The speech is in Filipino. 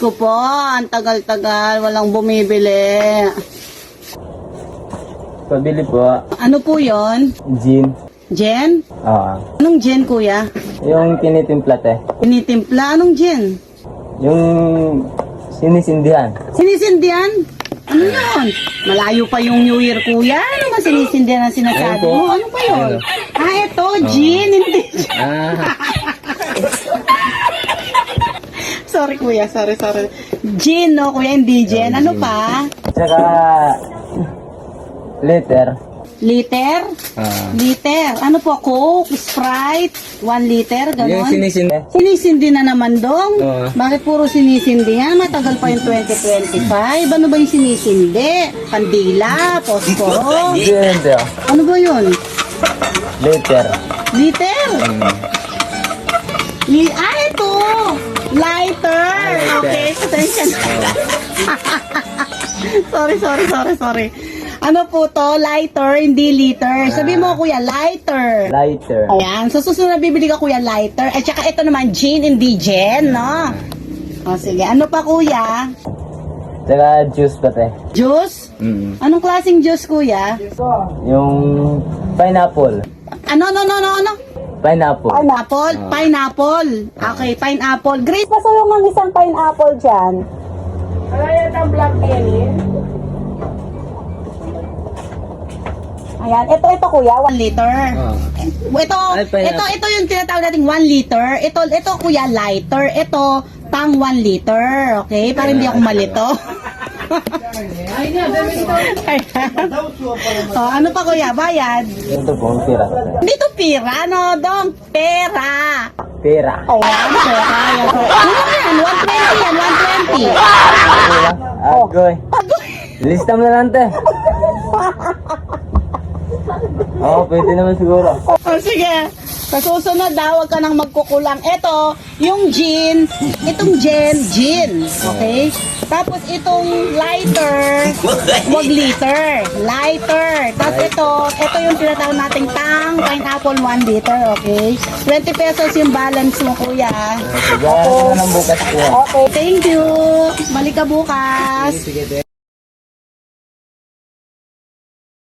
ko po, ang tagal-tagal, walang bumibili. Pabili po. Ano po yon? Gin. Jen? Oo. Anong Jen, kuya? Yung tinitimpla te. Tinitimpla, anong Jen? Yung sinisindihan. Sinisindihan? Ano yun? Malayo pa yung New Year, kuya. Ano ba sinisindihan ang sinasabi Ayun po. mo? Ano pa yun? Ayun. Ito, gin, hindi. Ah. Sorry, kuya. Sorry. Gin, no, kuya, hindi gin. Ano pa? Tsaka liter. Liter? Liter. Ano po? Coke, Sprite, 1 liter, Yung ganon? sinisindi. Sinisindi na naman, dong. Oo. Bakit puro sinisindi yan? Matagal pa yung 2025. Ano ba yung sinisindi? Kandila, posporo. Hindi oh. Ano ba yun? Liter. Liter? Ito! Lighter! Lighter. Okay, attention. Sorry. Ano po to? Lighter, hindi liter. Sabi mo, kuya, lighter. Lighter. Ayan. So, susunod na bibili ka, kuya, lighter. At saka ito naman, gin, hindi gin, no? O, sige. Ano pa, kuya? Tsaka juice pa te. Juice? Mm. Anong klaseng juice, kuya? Yung pineapple. Ano? Pineapple. Pineapple? Pineapple. Okay, pineapple. Grace, pasulong ang isang pineapple dyan. Ayan, ito kuya, 1 liter. Ay, pineapple. Ito yung tinatawag nating 1 liter. Ito kuya, lighter. Ito, pang 1 liter. Okay? Para hindi ako malito. Ayan. Oh, ano pa kuya? Bayad? Ito po, pira. Dito pira, no? Dong, pera. Pera. Ayan, pera. Ayan. Ano yan? 120 yan, 120. Agoy. Lista mo na lang te. Oo, pwede naman siguro. Oh, sige. Sa susunod daw, huwag ka nang magkukulang. Ito, yung gin, itong gin. Okay? Tapos itong lighter, wag liter. Lighter. Tapos ito yung tinatawag nating pineapple 1 liter. Okay? 20 pesos yung balance mo, kuya. Sige, ano ng bukas ko. Okay, thank you. Balik ka bukas. Sige te.